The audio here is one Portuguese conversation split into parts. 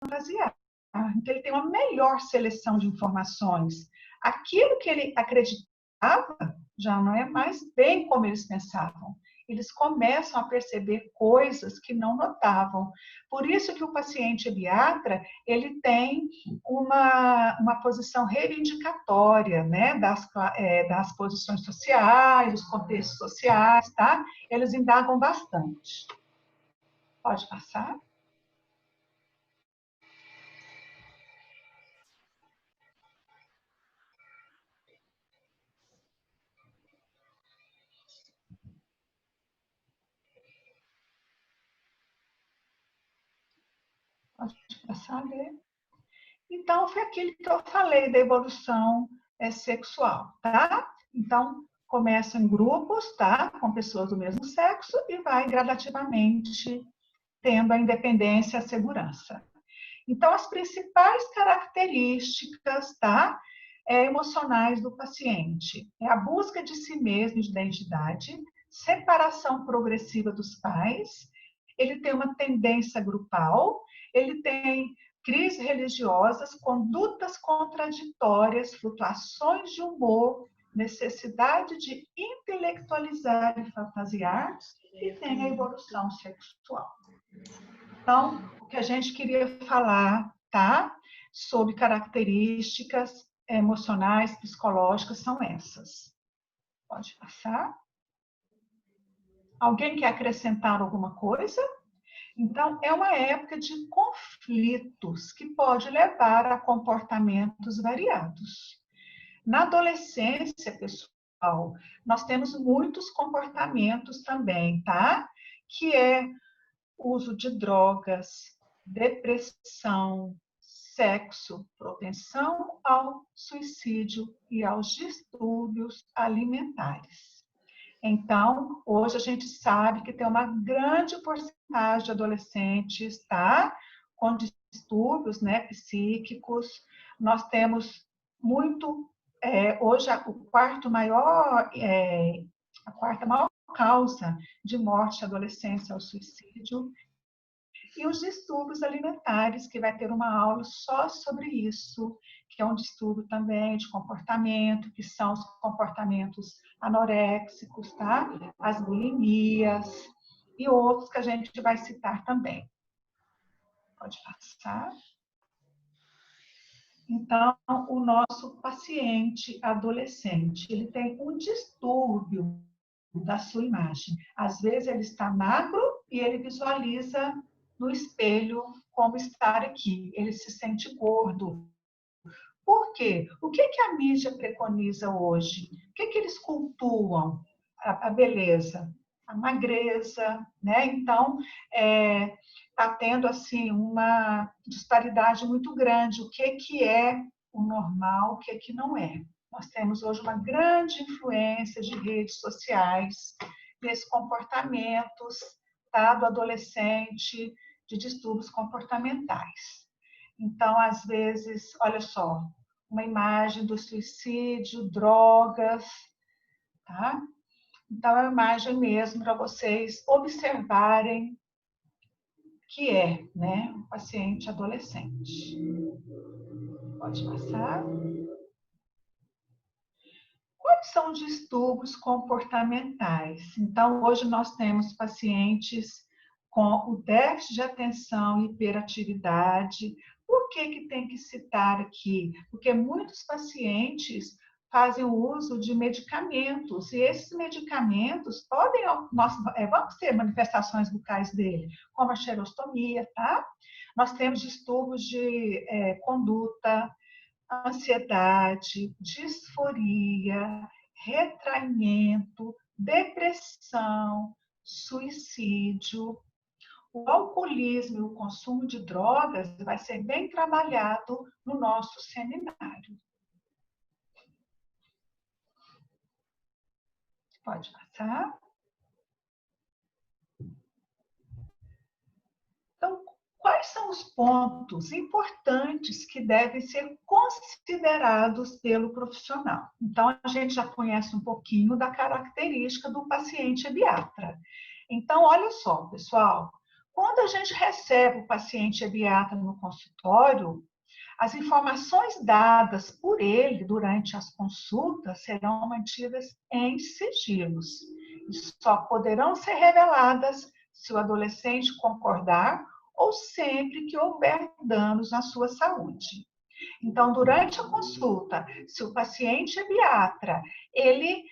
fantasiar. Então, ele tem uma melhor seleção de informações. Aquilo que ele acreditava já não é mais bem como eles pensavam. Eles começam a perceber coisas que não notavam. Por isso que o paciente ebiatra, ele tem uma posição reivindicatória, né, das posições sociais, dos contextos sociais, tá? Eles indagam bastante. Pode passar? Pode passar, ler. Então, foi aquilo que eu falei da evolução sexual, tá? Então, começa em grupos, tá? Com pessoas do mesmo sexo e vai gradativamente tendo a independência e a segurança. Então, as principais características, tá? Emocionais do paciente é a busca de si mesmo, de identidade, separação progressiva dos pais, ele tem uma tendência grupal, ele tem crises religiosas, condutas contraditórias, flutuações de humor, necessidade de intelectualizar e fantasiar, e tem a evolução sexual. Então, o que a gente queria falar, tá? Sobre características emocionais, psicológicas, são essas. Pode passar. Alguém quer acrescentar alguma coisa? Então, é uma época de conflitos que pode levar a comportamentos variados. Na adolescência, pessoal, nós temos muitos comportamentos também, tá? Que é uso de drogas, depressão, sexo, propensão ao suicídio e aos distúrbios alimentares. Então, hoje a gente sabe que tem uma grande porcentagem de adolescentes, tá? Com distúrbios, né, psíquicos. Nós temos muito, hoje a quarta maior causa de morte na adolescência é o suicídio. E os distúrbios alimentares, que vai ter uma aula só sobre isso, que é um distúrbio também de comportamento, que são os comportamentos anoréxicos, tá? As bulimias e outros que a gente vai citar também. Pode passar. Então, o nosso paciente adolescente, ele tem um distúrbio da sua imagem. Às vezes ele está magro e ele visualiza no espelho como estar aqui. Ele se sente gordo. Por quê? O que a mídia preconiza hoje? O que eles cultuam? A beleza, a magreza, né? Então, está tendo assim uma disparidade muito grande. O que é o normal, o que não é? Nós temos hoje uma grande influência de redes sociais nesses comportamentos, tá, do adolescente, de distúrbios comportamentais. Então, às vezes, olha só, uma imagem do suicídio, drogas, tá? Então, é uma imagem mesmo para vocês observarem que é, né, um paciente adolescente. Pode passar. Quais são os distúrbios comportamentais? Então, hoje nós temos pacientes com o déficit de atenção e hiperatividade. Por que tem que citar aqui? Porque muitos pacientes fazem o uso de medicamentos, e esses medicamentos podem, vamos ter manifestações bucais dele, como a xerostomia, tá? Nós temos distúrbios de conduta, ansiedade, disforia, retraimento, depressão, suicídio. O alcoolismo e o consumo de drogas vai ser bem trabalhado no nosso seminário. Pode passar. Então, quais são os pontos importantes que devem ser considerados pelo profissional? Então, a gente já conhece um pouquinho da característica do paciente ebiatra. Então, olha só, pessoal, Quando a gente recebe o paciente pediatra no consultório, as informações dadas por ele durante as consultas serão mantidas em sigilos e só poderão ser reveladas se o adolescente concordar ou sempre que houver danos na sua saúde. Então, durante a consulta, se o paciente pediatra, ele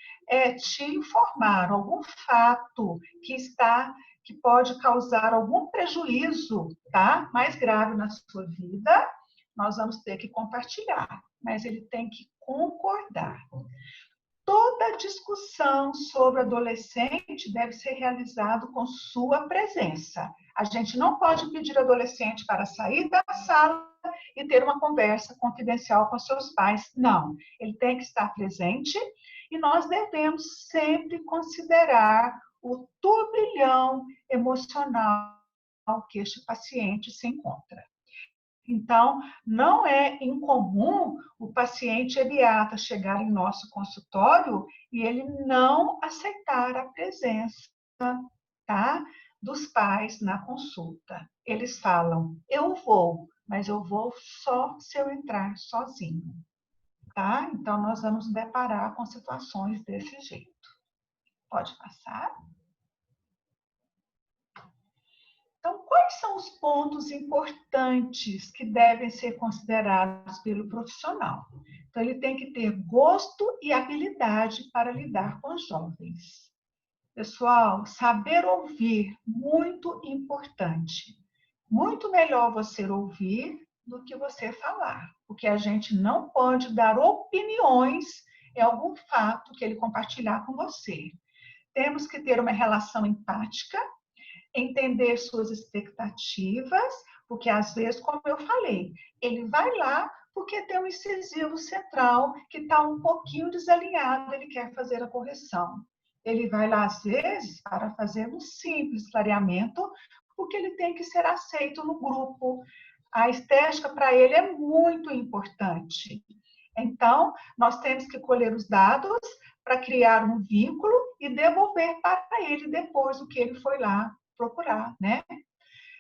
te informar algum fato que pode causar algum prejuízo, tá? Mais grave na sua vida, nós vamos ter que compartilhar, mas ele tem que concordar. Toda discussão sobre adolescente deve ser realizada com sua presença. A gente não pode pedir ao adolescente para sair da sala e ter uma conversa confidencial com seus pais. Não, ele tem que estar presente e nós devemos sempre considerar o turbilhão emocional que este paciente se encontra. Então, não é incomum o paciente pediatra chegar em nosso consultório e ele não aceitar a presença, tá, dos pais na consulta. Eles falam, eu vou, mas eu vou só se eu entrar sozinho, tá? Então, nós vamos nos deparar com situações desse jeito. Pode passar? Então, quais são os pontos importantes que devem ser considerados pelo profissional? Então, ele tem que ter gosto e habilidade para lidar com os jovens. Pessoal, saber ouvir, muito importante. Muito melhor você ouvir do que você falar, porque a gente não pode dar opiniões em algum fato que ele compartilhar com você. Temos que ter uma relação empática, entender suas expectativas, porque às vezes, como eu falei, ele vai lá porque tem um incisivo central que está um pouquinho desalinhado, ele quer fazer a correção. Ele vai lá, às vezes, para fazer um simples clareamento, porque ele tem que ser aceito no grupo. A estética, para ele, é muito importante. Então, nós temos que colher os dados para criar um vínculo e devolver para ele depois o que ele foi lá procurar, né?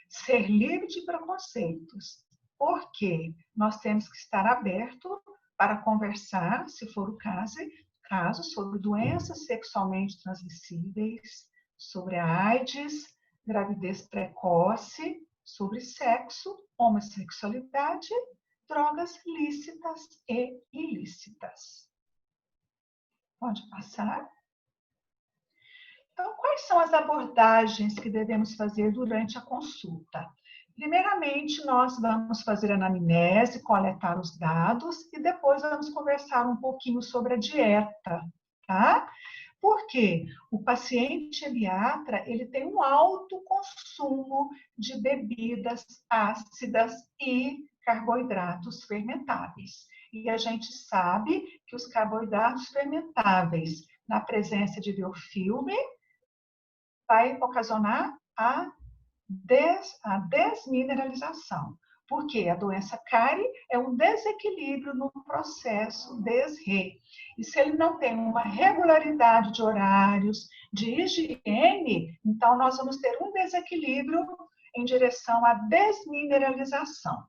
Ser livre de preconceitos. Porque nós temos que estar aberto para conversar, se for o caso, sobre doenças sexualmente transmissíveis, sobre a AIDS, gravidez precoce, sobre sexo, homossexualidade, drogas lícitas e ilícitas. Pode passar? Então, quais são as abordagens que devemos fazer durante a consulta? Primeiramente, nós vamos fazer anamnese, coletar os dados e depois vamos conversar um pouquinho sobre a dieta, tá? Porque o paciente pediatra, ele tem um alto consumo de bebidas ácidas e carboidratos fermentáveis. E a gente sabe que os carboidratos fermentáveis, na presença de biofilme, vai ocasionar a desmineralização. Porque a doença cárie é um desequilíbrio no processo DES-RE. E se ele não tem uma regularidade de horários, de higiene, então nós vamos ter um desequilíbrio em direção à desmineralização.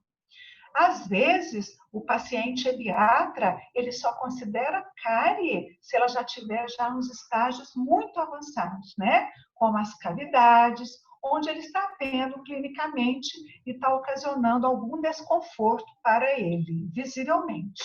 Às vezes, o paciente pediatra, ele só considera cárie se ela já tiver já nos estágios muito avançados, né? Como as cavidades, onde ele está vendo clinicamente e está ocasionando algum desconforto para ele, visivelmente.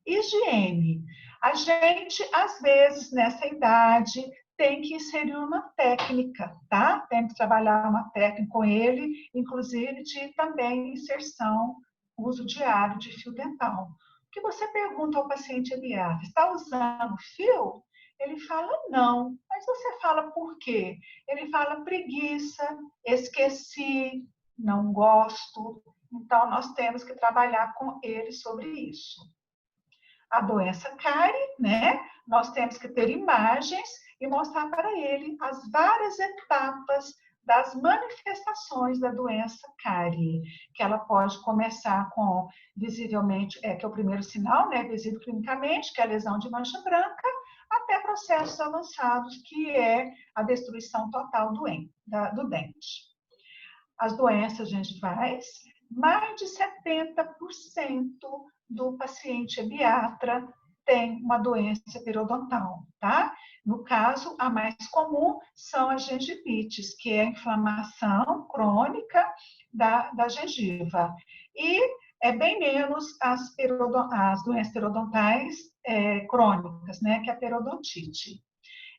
Higiene. A gente, às vezes, nessa idade, tem que inserir uma técnica, tá? Tem que trabalhar uma técnica com ele, inclusive de também inserção, uso diário de fio dental. O que você pergunta ao paciente pediatra, está usando fio? Ele fala não, mas você fala por quê? Ele fala preguiça, esqueci, não gosto. Então, nós temos que trabalhar com ele sobre isso. A doença cárie, né? Nós temos que ter imagens e mostrar para ele as várias etapas das manifestações da doença cárie, que ela pode começar com visivelmente, que é o primeiro sinal, né, visível clinicamente, que é a lesão de mancha branca, até processos avançados, que é a destruição total do dente. as doenças gengivais, mais de 70% do paciente pediatra tem uma doença periodontal, tá? No caso, a mais comum são as gengivites, que é a inflamação crônica da gengiva. E é bem menos as doenças periodontais crônicas, né? Que é a periodontite.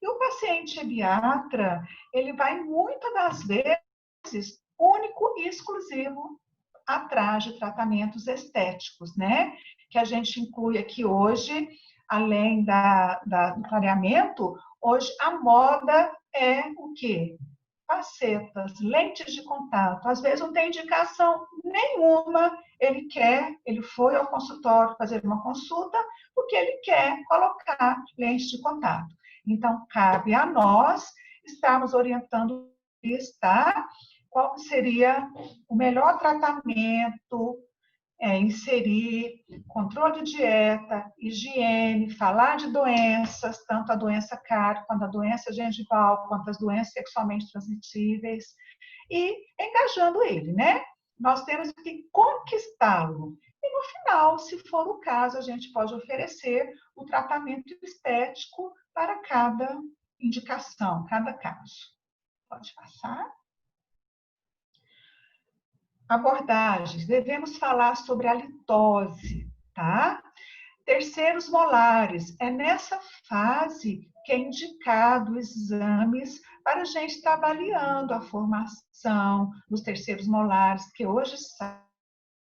E o paciente pediatra, ele vai muitas das vezes único e exclusivo atrás de tratamentos estéticos, né? Que a gente inclui aqui hoje, além do clareamento, hoje a moda é o quê? Facetas, lentes de contato. Às vezes não tem indicação nenhuma, ele foi ao consultório fazer uma consulta, porque ele quer colocar lentes de contato. Então, cabe a nós estarmos orientando isso, tá? Qual seria o melhor tratamento, inserir controle de dieta, higiene, falar de doenças, tanto a doença cárie, quanto a doença gengival, quanto as doenças sexualmente transmissíveis, e engajando ele, né? Nós temos que conquistá-lo. E no final, se for o caso, a gente pode oferecer o tratamento estético para cada indicação, cada caso. Pode passar. Abordagens. Devemos falar sobre a litose, tá? Terceiros molares. É nessa fase que é indicado exames para a gente estar avaliando a formação dos terceiros molares, que hoje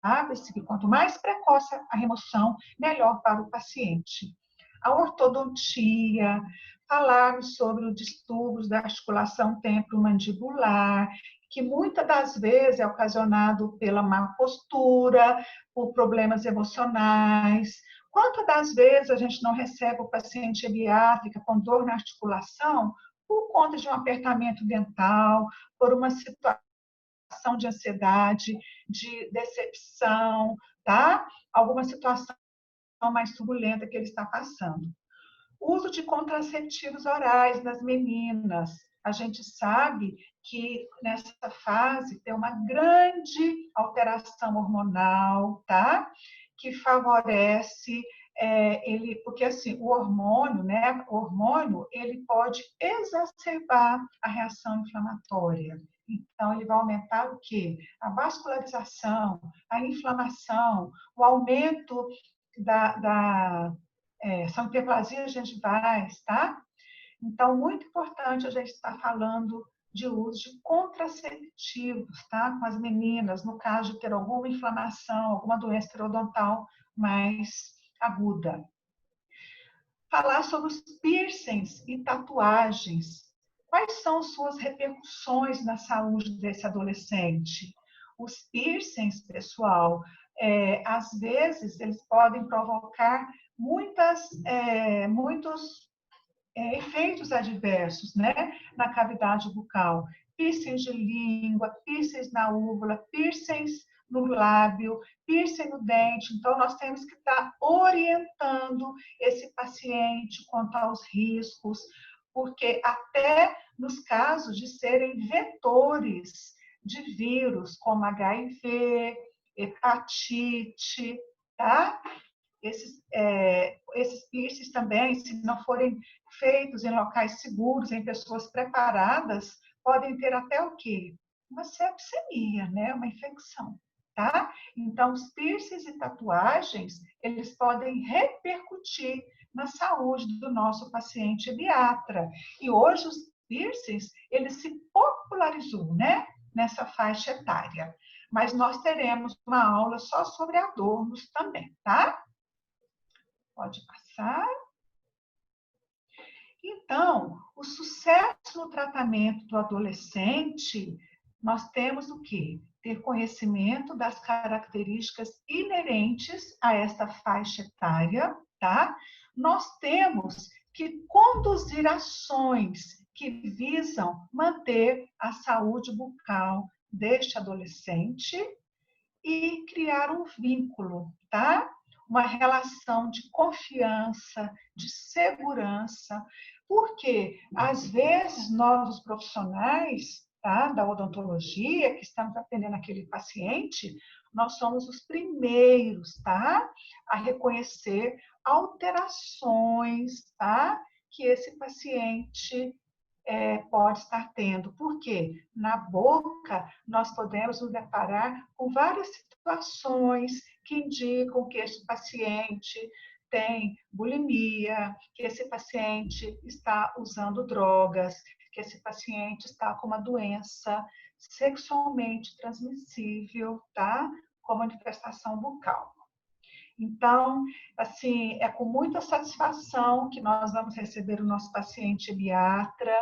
sabe-se que quanto mais precoce a remoção, melhor para o paciente. A ortodontia, falarmos sobre os distúrbios da articulação temporomandibular, que muitas das vezes é ocasionado pela má postura, por problemas emocionais. Quantas das vezes a gente não recebe o paciente pediátrico com dor na articulação por conta de um apertamento dental, por uma situação de ansiedade, de decepção, tá? Alguma situação mais turbulenta que ele está passando. Uso de contraceptivos orais nas meninas. A gente sabe que nessa fase tem uma grande alteração hormonal, tá? Que favorece porque assim, o hormônio, né? O hormônio, ele pode exacerbar a reação inflamatória. Então, ele vai aumentar o quê? A vascularização, a inflamação, o aumento são hiperplasias gengivais, tá? Então, muito importante a gente estar falando de uso de contraceptivos, tá? Com as meninas, no caso de ter alguma inflamação, alguma doença periodontal mais aguda. Falar sobre os piercings e tatuagens. Quais são suas repercussões na saúde desse adolescente? Os piercings, pessoal, às vezes eles podem provocar muitos efeitos adversos, né, na cavidade bucal. Piercings de língua, piercings na úvula, piercings no lábio, piercing no dente. Então, nós temos que estar orientando esse paciente quanto aos riscos, porque até nos casos de serem vetores de vírus, como HIV, hepatite, tá? Esses piercings também, se não forem feitos em locais seguros, em pessoas preparadas, podem ter até o quê? Uma sepsemia, né? Uma infecção, tá? Então, os piercings e tatuagens, eles podem repercutir na saúde do nosso paciente pediatra. E hoje os piercings, ele se popularizou, né? Nessa faixa etária. Mas nós teremos uma aula só sobre adornos também, tá? Pode passar. Então, o sucesso no tratamento do adolescente, nós temos o quê? Ter conhecimento das características inerentes a esta faixa etária, tá? Nós temos que conduzir ações que visam manter a saúde bucal deste adolescente e criar um vínculo, tá? Uma relação de confiança, de segurança, porque às vezes nós, os profissionais, tá, da odontologia, que estamos atendendo aquele paciente, nós somos os primeiros, tá, a reconhecer alterações, tá, que esse paciente pode estar tendo. Por quê? Na boca, nós podemos nos deparar com várias situações que indicam que esse paciente tem bulimia, que esse paciente está usando drogas, que esse paciente está com uma doença sexualmente transmissível, tá? Com manifestação bucal. Então, assim, é com muita satisfação que nós vamos receber o nosso paciente pediatra,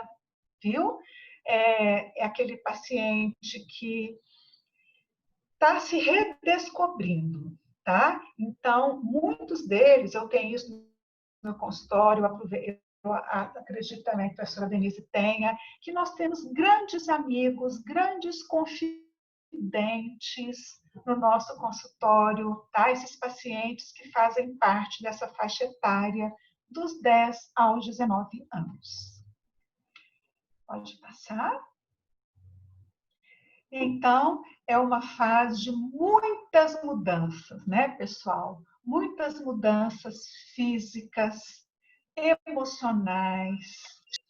viu? É aquele paciente que está se redescobrindo, tá? Então, muitos deles, eu tenho isso no meu consultório, eu acredito também que a professora Denise tenha, que nós temos grandes amigos, grandes confidentes no nosso consultório, tá? Esses pacientes que fazem parte dessa faixa etária dos 10 aos 19 anos. Pode passar. Então, é uma fase de muitas mudanças, né, pessoal? Muitas mudanças físicas, emocionais,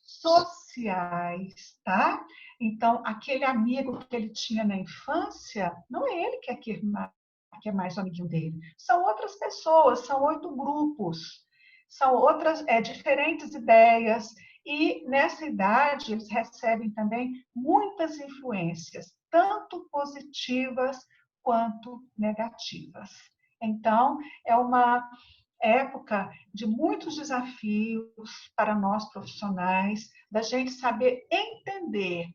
sociais, tá? Então, aquele amigo que ele tinha na infância, não é ele que é mais o amiguinho dele. São outras pessoas, são 8 grupos, são outras, diferentes ideias. E nessa idade, eles recebem também muitas influências, tanto positivas quanto negativas. Então, é uma época de muitos desafios para nós profissionais, da gente saber entender,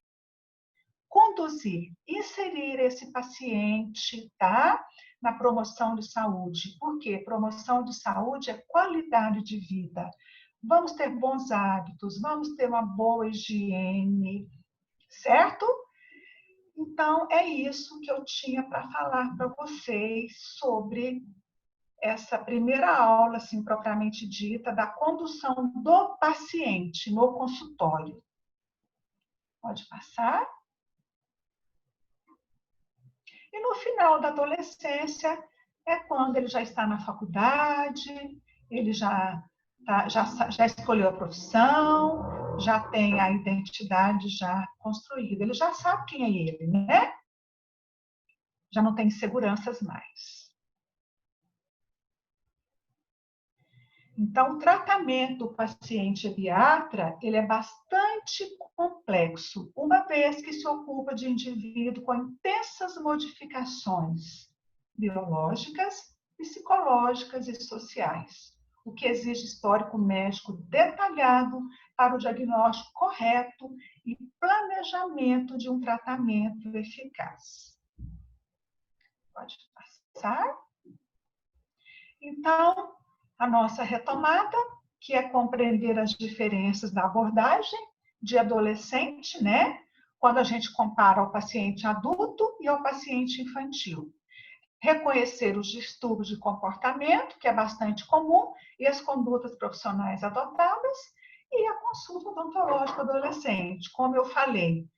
conduzir, inserir esse paciente, tá? Na promoção de saúde. Por quê? Promoção de saúde é qualidade de vida. Vamos ter bons hábitos, vamos ter uma boa higiene, certo? Então, é isso que eu tinha para falar para vocês sobre essa primeira aula, assim, propriamente dita, da condução do paciente no consultório. Pode passar. E no final da adolescência é quando ele já está na faculdade, ele já escolheu a profissão, já tem a identidade já construída, ele já sabe quem é ele, né? Já não tem inseguranças mais. Então, o tratamento do paciente pediatra, ele é bastante complexo, uma vez que se ocupa de indivíduo com intensas modificações biológicas, psicológicas e sociais, o que exige histórico médico detalhado para o diagnóstico correto e planejamento de um tratamento eficaz. Pode passar. Então, a nossa retomada, que é compreender as diferenças da abordagem de adolescente, né? Quando a gente compara ao paciente adulto e ao paciente infantil. Reconhecer os distúrbios de comportamento, que é bastante comum, e as condutas profissionais adotadas, e a consulta odontológica adolescente. Como eu falei,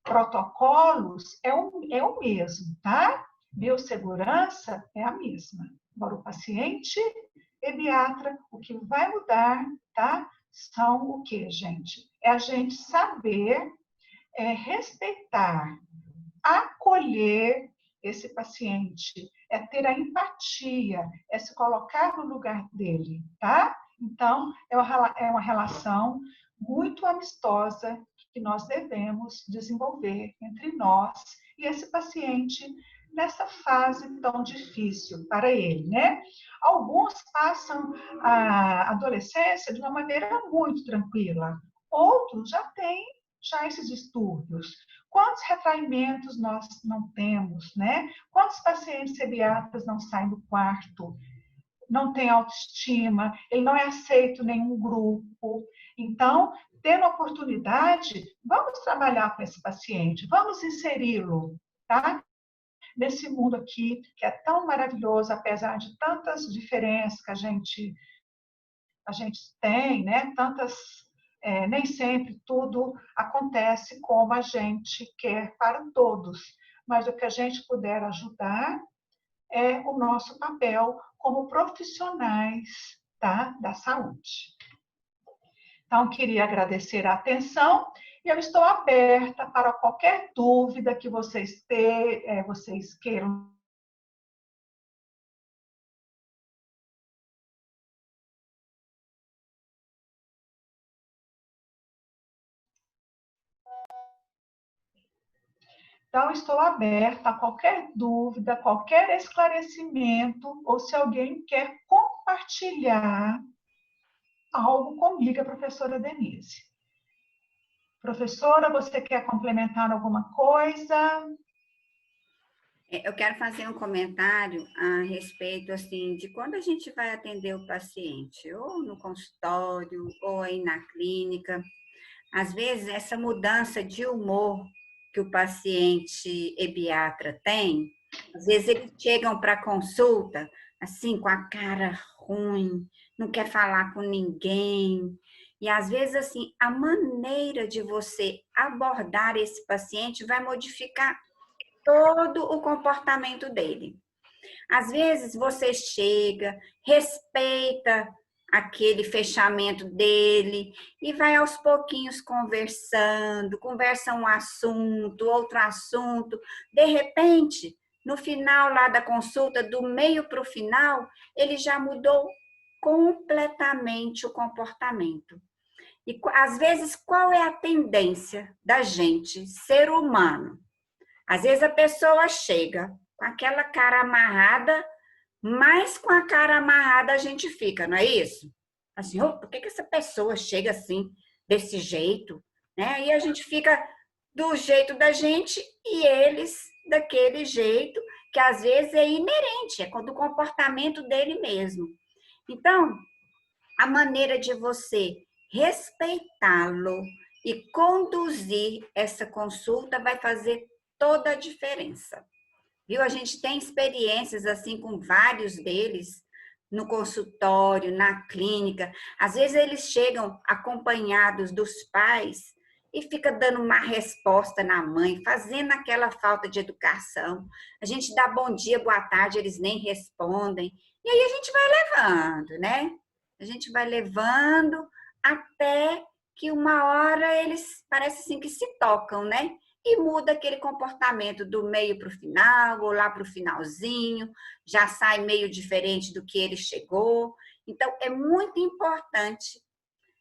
protocolos é o mesmo, tá? Biossegurança é a mesma. Agora, o paciente pediatra, o que vai mudar, tá? São o que, gente? É a gente saber respeitar, acolher esse paciente, é ter a empatia, é se colocar no lugar dele, tá? Então, é uma relação muito amistosa que nós devemos desenvolver entre nós e esse paciente nessa fase tão difícil para ele, né? Alguns passam a adolescência de uma maneira muito tranquila, outros já têm esses distúrbios. Quantos retraimentos nós não temos, né? Quantos pacientes pediatras não saem do quarto, não tem autoestima, ele não é aceito em nenhum grupo. Então, tendo a oportunidade, vamos trabalhar com esse paciente, vamos inseri-lo, tá? Nesse mundo aqui, que é tão maravilhoso, apesar de tantas diferenças que a gente tem, né? Tantas nem sempre tudo acontece como a gente quer para todos, mas o que a gente puder ajudar é o nosso papel como profissionais, tá, da saúde. Então, queria agradecer a atenção e eu estou aberta para qualquer dúvida que vocês queiram. Então, estou aberta a qualquer dúvida, qualquer esclarecimento, ou se alguém quer compartilhar algo comigo, a professora Denise. Professora, você quer complementar alguma coisa? Eu quero fazer um comentário a respeito, assim, de quando a gente vai atender o paciente, ou no consultório, ou aí na clínica. Às vezes, essa mudança de humor que o paciente ebiatra tem, às vezes eles chegam para consulta, assim, com a cara ruim, não quer falar com ninguém. E às vezes, assim, a maneira de você abordar esse paciente vai modificar todo o comportamento dele. Às vezes você chega, respeita aquele fechamento dele e vai aos pouquinhos conversando, conversa um assunto, outro assunto. De repente, no final lá da consulta, do meio para o final, ele já mudou completamente o comportamento. E às vezes, qual é a tendência da gente, ser humano? Às vezes a pessoa chega com aquela cara amarrada, mas com a cara amarrada a gente fica, não é isso? Assim, oh, por que essa pessoa chega assim, desse jeito? Né? E a gente fica do jeito da gente e eles daquele jeito, que às vezes é inerente, é do comportamento dele mesmo. Então, a maneira de você respeitá-lo e conduzir essa consulta vai fazer toda a diferença. Viu? A gente tem experiências assim com vários deles no consultório, na clínica. Às vezes eles chegam acompanhados dos pais e fica dando uma resposta na mãe, fazendo aquela falta de educação. A gente dá bom dia, boa tarde, eles nem respondem. E aí a gente vai levando, né? A gente vai levando até que uma hora eles parece assim que se tocam, né? E muda aquele comportamento do meio para o final, ou lá para o finalzinho, já sai meio diferente do que ele chegou. Então, é muito importante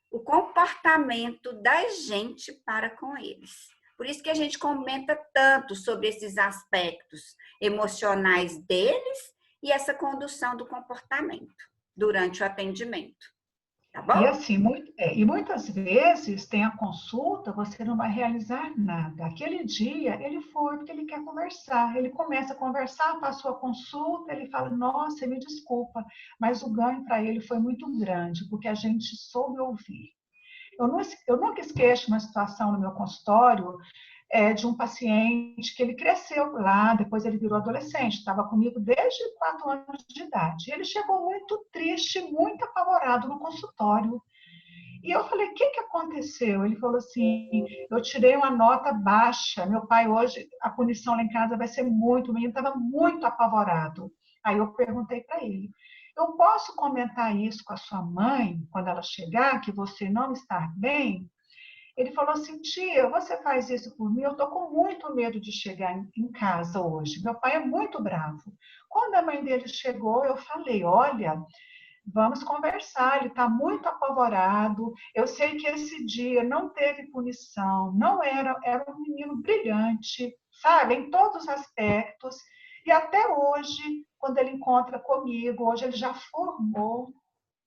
o comportamento da gente para com eles. Por isso que a gente comenta tanto sobre esses aspectos emocionais deles e essa condução do comportamento durante o atendimento. Tá E bom? assim, e muitas vezes tem a consulta, você não vai realizar nada. Aquele dia ele foi porque ele quer conversar. Ele começa a conversar, passou a consulta, ele fala: Nossa, me desculpa, mas o ganho para ele foi muito grande, porque a gente soube ouvir. Eu nunca esqueço uma situação no meu consultório de um paciente que ele cresceu lá, depois ele virou adolescente, estava comigo desde 4 anos de idade. Ele chegou muito triste, muito apavorado no consultório. E eu falei: o que, que aconteceu? Ele falou assim: eu tirei uma nota baixa. Meu pai, hoje, a punição lá em casa vai ser muito. O menino estava muito apavorado. Aí eu perguntei para ele: eu posso comentar isso com a sua mãe quando ela chegar, que você não está bem? Ele falou assim: tia, você faz isso por mim? Eu estou com muito medo de chegar em casa hoje. Meu pai é muito bravo. Quando a mãe dele chegou, eu falei: olha, vamos conversar, ele está muito apavorado. Eu sei que esse dia não teve punição, não era um menino brilhante, sabe, em todos os aspectos. E até hoje, quando ele encontra comigo, hoje ele já formou,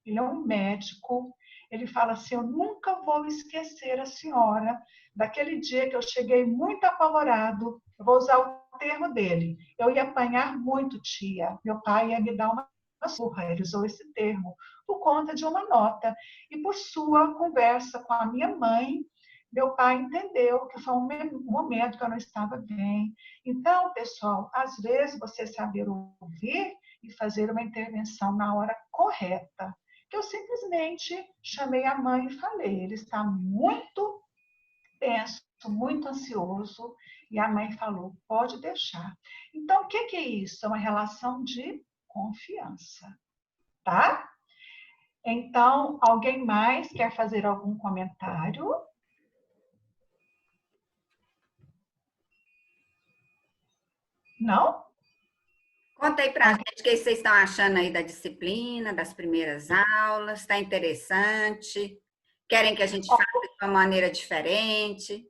ele é um médico, ele fala assim: eu nunca vou esquecer a senhora daquele dia que eu cheguei muito apavorado. Eu vou usar o termo dele. Eu ia apanhar muito, tia. Meu pai ia me dar uma surra, ele usou esse termo, por conta de uma nota. E por sua conversa com a minha mãe, meu pai entendeu que foi um momento que eu não estava bem. Então, pessoal, às vezes você saber ouvir e fazer uma intervenção na hora correta, que eu simplesmente chamei a mãe e falei, ele está muito tenso, muito ansioso, e a mãe falou, pode deixar. Então, o que é isso? É uma relação de confiança, tá? Então, alguém mais quer fazer algum comentário? Não? Conta aí pra gente o que vocês estão achando aí da disciplina, das primeiras aulas. Está interessante? Querem que a gente faça de uma maneira diferente?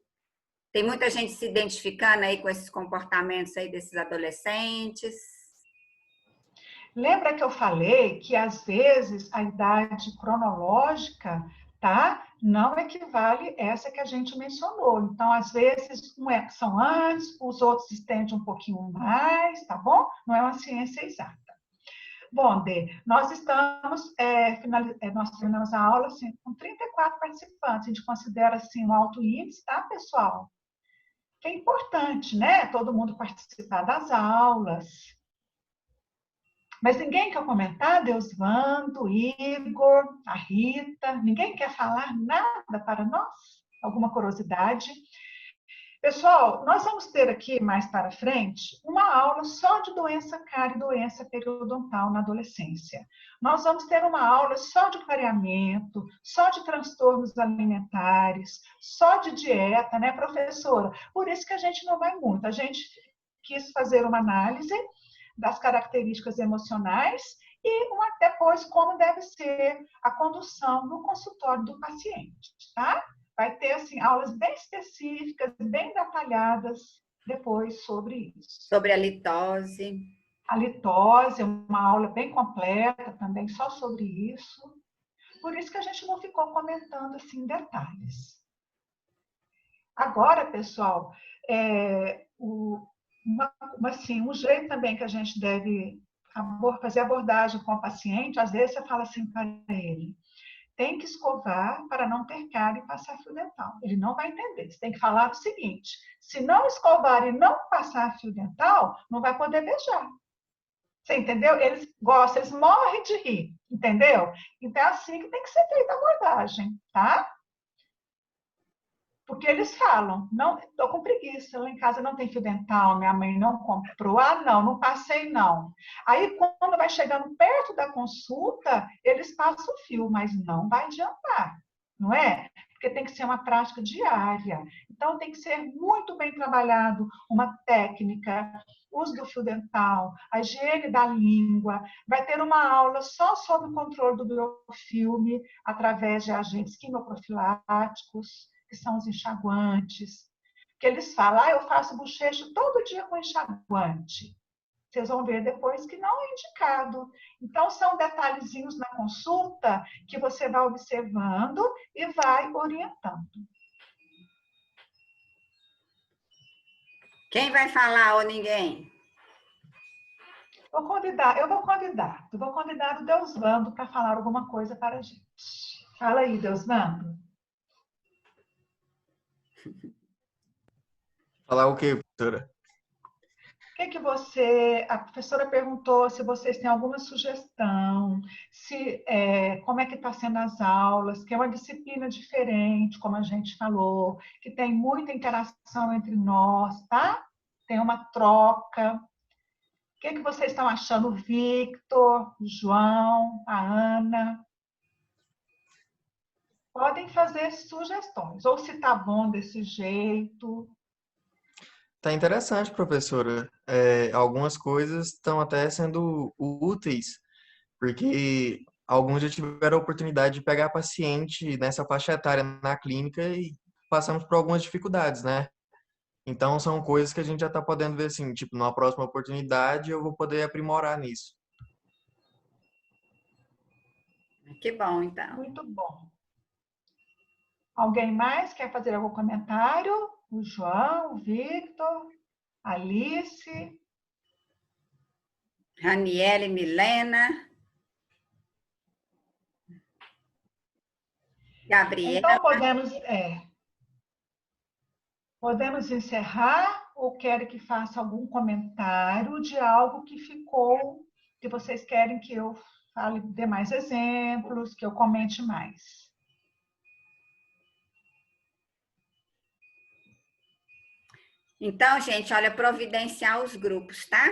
Tem muita gente se identificando aí com esses comportamentos aí desses adolescentes. Lembra que eu falei que às vezes a idade cronológica, tá? Não equivale essa que a gente mencionou. Então, às vezes, são antes, os outros estendem um pouquinho mais, tá bom? Não é uma ciência exata. Bom, Dê, nós estamos, nós terminamos a aula assim, com 34 participantes. A gente considera assim um alto índice, tá, pessoal? Que é importante, né? Todo mundo participar das aulas. Mas ninguém quer comentar, Deusvando, Igor, a Rita, ninguém quer falar nada para nós? Alguma curiosidade? Pessoal, nós vamos ter aqui mais para frente uma aula só de doença cárie e doença periodontal na adolescência. Nós vamos ter uma aula só de clareamento, só de transtornos alimentares, só de dieta, né, professora? Por isso que a gente não vai muito. A gente quis fazer uma análise das características emocionais e depois como deve ser a condução no consultório do paciente, tá? Vai ter assim aulas bem específicas, bem detalhadas depois sobre isso. Sobre a litose. A litose é uma aula bem completa também só sobre isso. Por isso que a gente não ficou comentando assim detalhes. Agora, pessoal, um jeito também que a gente deve fazer abordagem com o paciente, às vezes você fala assim para ele, tem que escovar para não ter cárie e passar fio dental. Ele não vai entender. Você tem que falar o seguinte, se não escovar e não passar fio dental, não vai poder beijar. Você entendeu? Eles gostam, eles morrem de rir, entendeu? Então é assim que tem que ser feita a abordagem, tá? Porque eles falam, não, estou com preguiça, lá em casa não tem fio dental, minha mãe não comprou. Ah, não passei não. Aí, quando vai chegando perto da consulta, eles passam o fio, mas não vai adiantar, não é? Porque tem que ser uma prática diária. Então, tem que ser muito bem trabalhado uma técnica, uso do fio dental, a higiene da língua. Vai ter uma aula só sobre o controle do biofilme através de agentes quimioprofiláticos, que são os enxaguantes, que eles falam, eu faço bochecho todo dia com enxaguante. Vocês vão ver depois que não é indicado. Então, são detalhezinhos na consulta que você vai observando e vai orientando. Quem vai falar ou ninguém? Eu vou convidar o Deusvando para falar alguma coisa para a gente. Fala aí, Deusvando. Falar o quê, professora? A professora perguntou se vocês têm alguma sugestão, como é que está sendo as aulas, que é uma disciplina diferente, como a gente falou, que tem muita interação entre nós, tá? Tem uma troca. O que vocês estão achando, o Victor, o João, a Ana? Podem fazer sugestões, ou se tá bom desse jeito. Tá interessante, professora. Algumas coisas estão até sendo úteis, porque alguns já tiveram a oportunidade de pegar paciente nessa faixa etária na clínica e passamos por algumas dificuldades, né? Então, são coisas que a gente já está podendo ver assim, tipo, numa próxima oportunidade eu vou poder aprimorar nisso. Que bom, então. Muito bom. Alguém mais quer fazer algum comentário? O João, o Victor, Alice. Raniele, Milena. Gabriela. Então, podemos encerrar ou querem que faça algum comentário de algo que ficou, que vocês querem que eu Fale, dê mais exemplos, que eu comente mais. Então, gente, olha, providenciar os grupos, tá?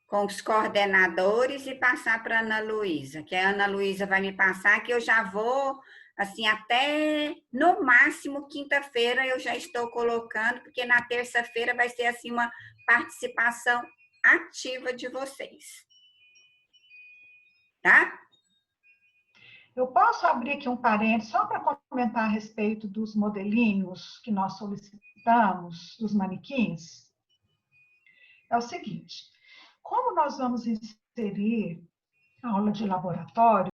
Com os coordenadores e passar para a Ana Luísa, que a Ana Luísa vai me passar, que eu já vou, assim, até no máximo quinta-feira eu já estou colocando, porque na terça-feira vai ser, assim, uma participação ativa de vocês. Tá? Eu posso abrir aqui um parênteses só para comentar a respeito dos modelinhos que nós solicitamos, dos manequins? É o seguinte, como nós vamos inserir a aula de laboratório,